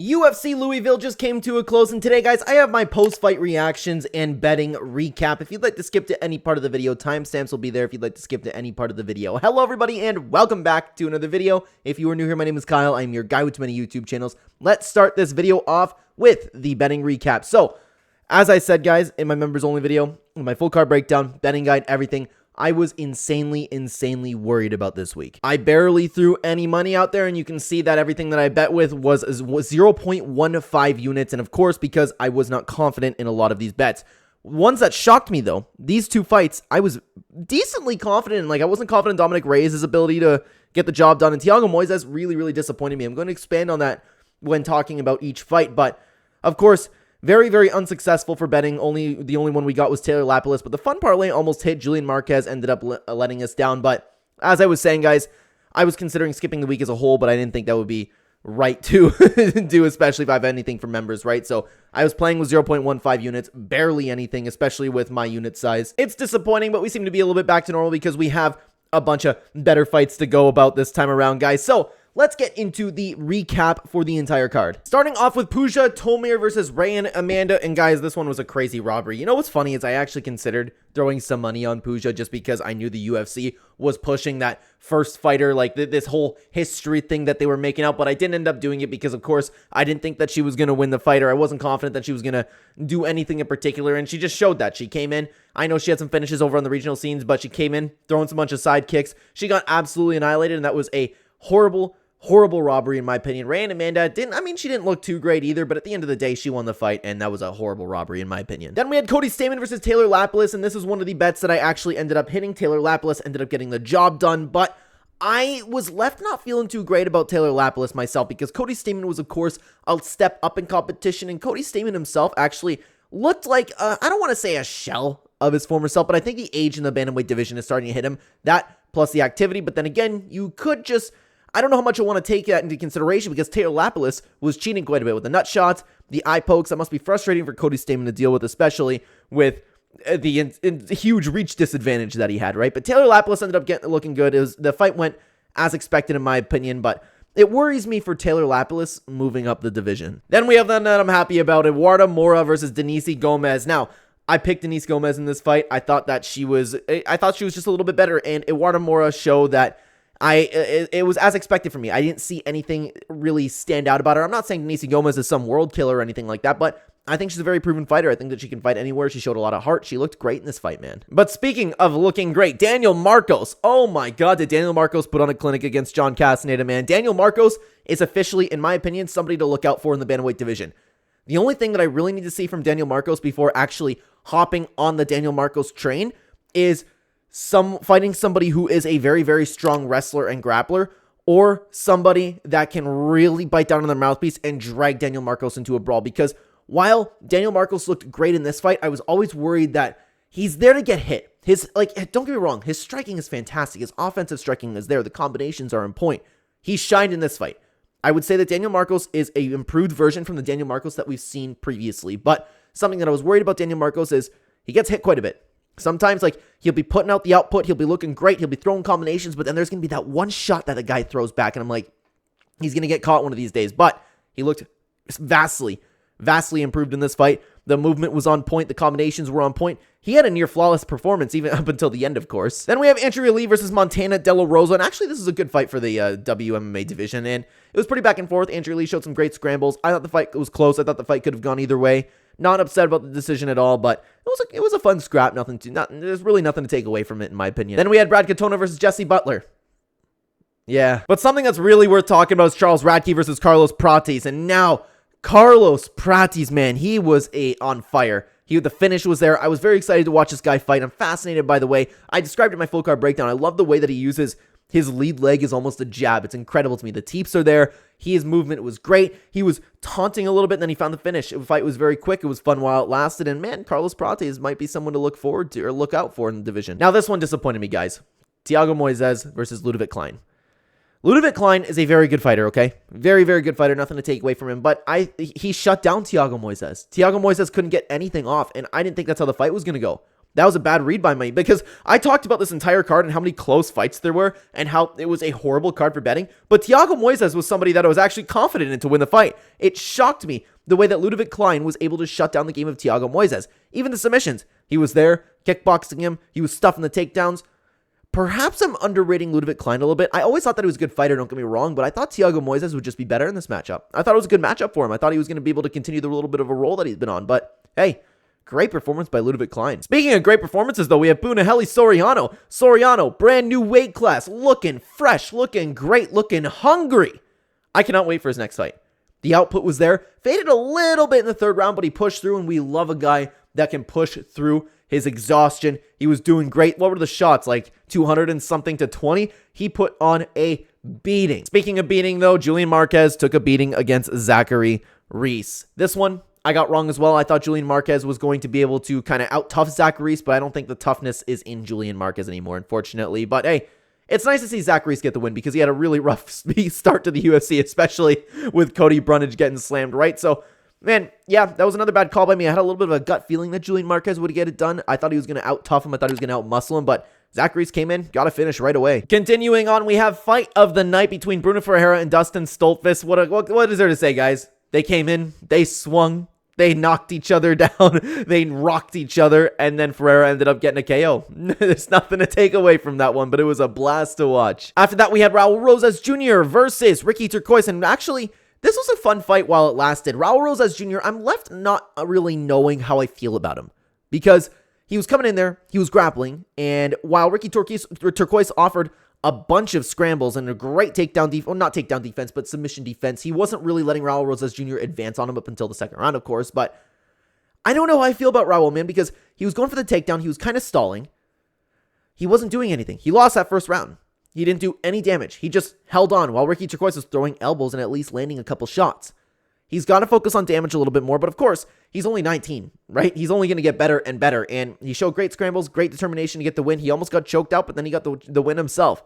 UFC Louisville just came to a close, and today, guys, I have my post-fight reactions and betting recap. If you'd like to skip to any part of the video, timestamps will be there if you'd like to skip to any part of the video. Hello, everybody, and welcome back to another video. If you are new here, my name is Kyle. I'm your guy with many YouTube channels. Let's start this video off with the betting recap. So, as I said, guys, in my members-only video, my full card breakdown, betting guide, everything, I was insanely worried about this week. I barely threw any money out there, and you can see that everything that I bet with was 0.15 units, and of course, because I was not confident in a lot of these bets. Ones that shocked me, though, these two fights, I was decently confident in. Like, I wasn't confident in Dominic Reyes' ability to get the job done, and Thiago Moises really disappointed me. I'm going to expand on that when talking about each fight, but, of course, very unsuccessful for betting. The only one we got was Taylor Lapilus, but the fun parlay almost hit. Julian Marquez ended up letting us down, but as I was saying, guys, I was considering skipping the week as a whole, but I didn't think that would be right to do, especially if I have anything for members, right? So I was playing with 0.15 units, barely anything, especially with my unit size. It's disappointing, but we seem to be a little bit back to normal because we have a bunch of better fights to go about this time around, guys. So let's get into the recap for the entire card. Starting off with Puja, Tomar versus Rayanne, Amanda, and guys, this one was a crazy robbery. You know what's funny is I actually considered throwing some money on Puja just because I knew the UFC was pushing that first fighter, like this whole history thing that they were making out, but I didn't end up doing it because, of course, I didn't think that she was going to win the fight, or I wasn't confident that she was going to do anything in particular, and she just showed that. She came in. I know she had some finishes over on the regional scenes, but she came in throwing some bunch of side kicks. She got absolutely annihilated, and that was a horrible robbery in my opinion. Rayanne Amanda she didn't look too great either, but at the end of the day, she won the fight, and that was a horrible robbery in my opinion. Then we had Cody Stamann versus Taylor Lapilus, and this is one of the bets that I actually ended up hitting. Taylor Lapilus ended up getting the job done, but I was left not feeling too great about Taylor Lapilus myself because Cody Stamann was, of course, a step up in competition, and Cody Stamann himself actually looked like, I don't want to say a shell of his former self, but I think the age in the bantamweight division is starting to hit him. That plus the activity, but then again, you could just, I don't know how much I want to take that into consideration because Taylor Lapilus was cheating quite a bit with the nut shots, the eye pokes. That must be frustrating for Cody Stamann to deal with, especially with the huge reach disadvantage that he had, right? But Taylor Lapilus ended up looking good. The fight went as expected in my opinion, but it worries me for Taylor Lapilus moving up the division. Then we have the that I'm happy about, Eduarda Moura versus Denise Gomes. Now, I picked Denise Gomes in this fight. I thought she was just a little bit better, and Eduarda Moura showed that it was as expected for me. I didn't see anything really stand out about her. I'm not saying Denise Gomes is some world killer or anything like that, but I think she's a very proven fighter. I think that she can fight anywhere. She showed a lot of heart. She looked great in this fight, man. But speaking of looking great, Daniel Marcos. Oh my God, did Daniel Marcos put on a clinic against John Castaneda, man. Daniel Marcos is officially, in my opinion, somebody to look out for in the bantamweight division. The only thing that I really need to see from Daniel Marcos before actually hopping on the Daniel Marcos train is fighting somebody who is a very strong wrestler and grappler, or somebody that can really bite down on their mouthpiece and drag Daniel Marcos into a brawl. Because while Daniel Marcos looked great in this fight, I was always worried that he's there to get hit. Don't get me wrong, his striking is fantastic. His offensive striking is there. The combinations are on point. He shined in this fight. I would say that Daniel Marcos is a improved version from the Daniel Marcos that we've seen previously. But something that I was worried about Daniel Marcos is he gets hit quite a bit. Sometimes, he'll be putting out the output, he'll be looking great, he'll be throwing combinations, but then there's going to be that one shot that the guy throws back, and I'm like, he's going to get caught one of these days. But he looked vastly improved in this fight. The movement was on point, the combinations were on point. He had a near flawless performance, even up until the end, of course. Then we have Andrea Lee versus Montana De La Rosa, and actually, this is a good fight for the WMMA division, and it was pretty back and forth. Andrea Lee showed some great scrambles. I thought the fight was close. I thought the fight could have gone either way. Not upset about the decision at all, but it was a fun scrap. There's really nothing to take away from it, in my opinion. Then we had Katona versus Jesse Butler. Yeah, but something that's really worth talking about is Charles Radtke versus Carlos Prates, and now Carlos Prates, man, he was on fire. The finish was there. I was very excited to watch this guy fight. I'm fascinated by the way I described it in my full card breakdown. I love the way that he uses his lead leg is almost a jab. It's incredible to me. The teeps are there. His movement was great. He was taunting a little bit, and then he found the finish. The fight was very quick. It was fun while it lasted, and man, Carlos Prates might be someone to look forward to or look out for in the division. Now, this one disappointed me, guys. Thiago Moises versus Ludovic Clen. Ludovic Clen is a very good fighter, okay? Very good fighter. Nothing to take away from him, but he shut down Thiago Moises. Thiago Moises couldn't get anything off, and I didn't think that's how the fight was going to go. That was a bad read by me because I talked about this entire card and how many close fights there were and how it was a horrible card for betting. But Thiago Moises was somebody that I was actually confident in to win the fight. It shocked me the way that Ludovic Klein was able to shut down the game of Thiago Moises. Even the submissions. He was there, kickboxing him. He was stuffing the takedowns. Perhaps I'm underrating Ludovic Klein a little bit. I always thought that he was a good fighter, don't get me wrong, but I thought Thiago Moises would just be better in this matchup. I thought it was a good matchup for him. I thought he was going to be able to continue the little bit of a role that he's been on. But hey, great performance by Ludovic Klein. Speaking of great performances, though, we have Bunaheli Soriano. Soriano, brand new weight class, looking fresh, looking great, looking hungry. I cannot wait for his next fight. The output was there. Faded a little bit in the third round, but he pushed through, and we love a guy that can push through his exhaustion. He was doing great. What were the shots? Like 200 and something to 20? He put on a beating. Speaking of beating, though, Julian Marquez took a beating against Zachary Reese. This one, I got wrong as well. I thought Julian Marquez was going to be able to kind of out-tough Zach Reese, but I don't think the toughness is in Julian Marquez anymore, unfortunately. But hey, it's nice to see Zach Reese get the win because he had a really rough start to the UFC, especially with Cody Brundage getting slammed, right? So, man, yeah, that was another bad call by me. I had a little bit of a gut feeling that Julian Marquez would get it done. I thought he was going to out-tough him. I thought he was going to out-muscle him, but Zach Reese came in, got a finish right away. Continuing on, we have fight of the night between Bruno Ferreira and Dustin Stoltzfus. What is there to say, guys? They came in, they swung, they knocked each other down, they rocked each other, and then Ferreira ended up getting a KO. There's nothing to take away from that one, but it was a blast to watch. After that, we had Raul Rosas Jr. versus Ricky Turquoise, and actually, this was a fun fight while it lasted. Raul Rosas Jr., I'm left not really knowing how I feel about him because he was coming in there, he was grappling, and while Ricky Turquoise offered a bunch of scrambles and a great takedown defense, well, not takedown defense, but submission defense, he wasn't really letting Raul Rosas Jr. advance on him up until the second round, of course, but I don't know how I feel about Raul, man, because he was going for the takedown, he was kind of stalling, he wasn't doing anything, he lost that first round. He didn't do any damage. He just held on while Ricky Turquoise was throwing elbows and at least landing a couple shots. He's got to focus on damage a little bit more, but of course, he's only 19, right? He's only going to get better and better, and he showed great scrambles, great determination to get the win. He almost got choked out, but then he got the win himself.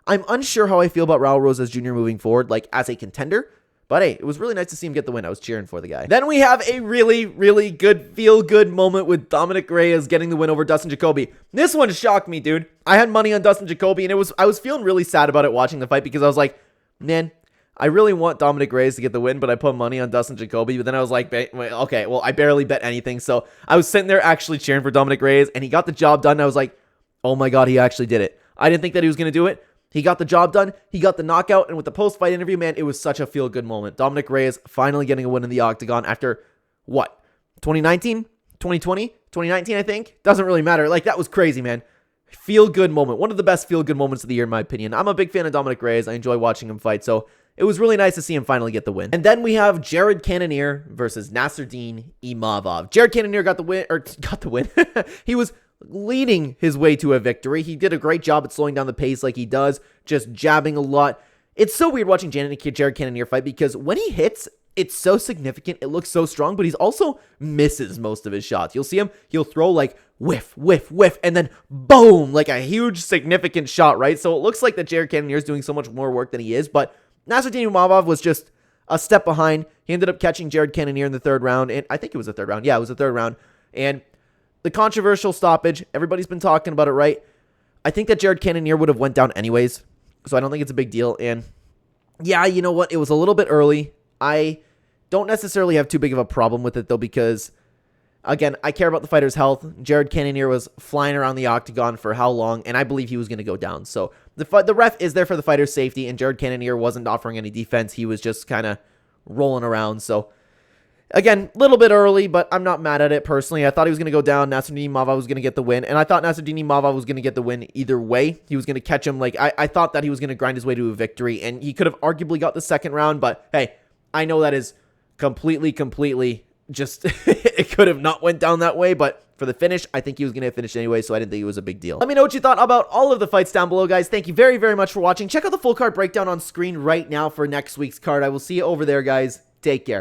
I'm unsure how I feel about Raul Rosas Jr. moving forward, like as a contender, but hey, it was really nice to see him get the win. I was cheering for the guy. Then we have a really, really good, feel-good moment with Dominic Reyes getting the win over Dustin Jacoby. This one shocked me, dude. I had money on Dustin Jacoby, and I was feeling really sad about it watching the fight because I was like, man, I really want Dominic Reyes to get the win, but I put money on Dustin Jacoby. But then I was like, okay, well, I barely bet anything. So I was sitting there actually cheering for Dominic Reyes, and he got the job done. And I was like, oh my God, he actually did it. I didn't think that he was going to do it. He got the job done. He got the knockout. And with the post-fight interview, man, it was such a feel-good moment. Dominic Reyes finally getting a win in the octagon after, what, 2019? 2020? 2019, I think? Doesn't really matter. Like, that was crazy, man. Feel-good moment. One of the best feel-good moments of the year, in my opinion. I'm a big fan of Dominic Reyes. I enjoy watching him fight. So it was really nice to see him finally get the win. And then we have Jared Cannonier versus Nasruddin Imavov. Jared Cannonier got the win. He was leading his way to a victory. He did a great job at slowing down the pace like he does, just jabbing a lot. It's so weird watching Jared Cannonier fight because when he hits, it's so significant. It looks so strong, but he's also misses most of his shots. You'll see him, he'll throw like whiff, whiff, whiff, and then boom, like a huge significant shot, right? So it looks like that Jared Cannonier is doing so much more work than he is, but Nasruddin Imavov was just a step behind. He ended up catching Jared Cannonier in the third round, and I think it was the third round. Yeah, it was the third round, and the controversial stoppage, everybody's been talking about it, right? I think that Jared Cannonier would have went down anyways, so I don't think it's a big deal. And yeah, you know what? It was a little bit early. I don't necessarily have too big of a problem with it, though, because, again, I care about the fighter's health. Jared Cannonier was flying around the octagon for how long, and I believe he was going to go down. So the ref is there for the fighter's safety, and Jared Cannonier wasn't offering any defense. He was just kind of rolling around, so again, a little bit early, but I'm not mad at it personally. I thought he was going to go down. Nasruddin Imavov was going to get the win, and I thought Nasruddin Imavov was going to get the win either way. He was going to catch him. Like I thought that he was going to grind his way to a victory, and he could have arguably got the second round, but hey, I know that is completely just, it could have not went down that way, but for the finish, I think he was going to finish anyway, so I didn't think it was a big deal. Let me know what you thought about all of the fights down below, guys. Thank you very, very much for watching. Check out the full card breakdown on screen right now for next week's card. I will see you over there, guys. Take care.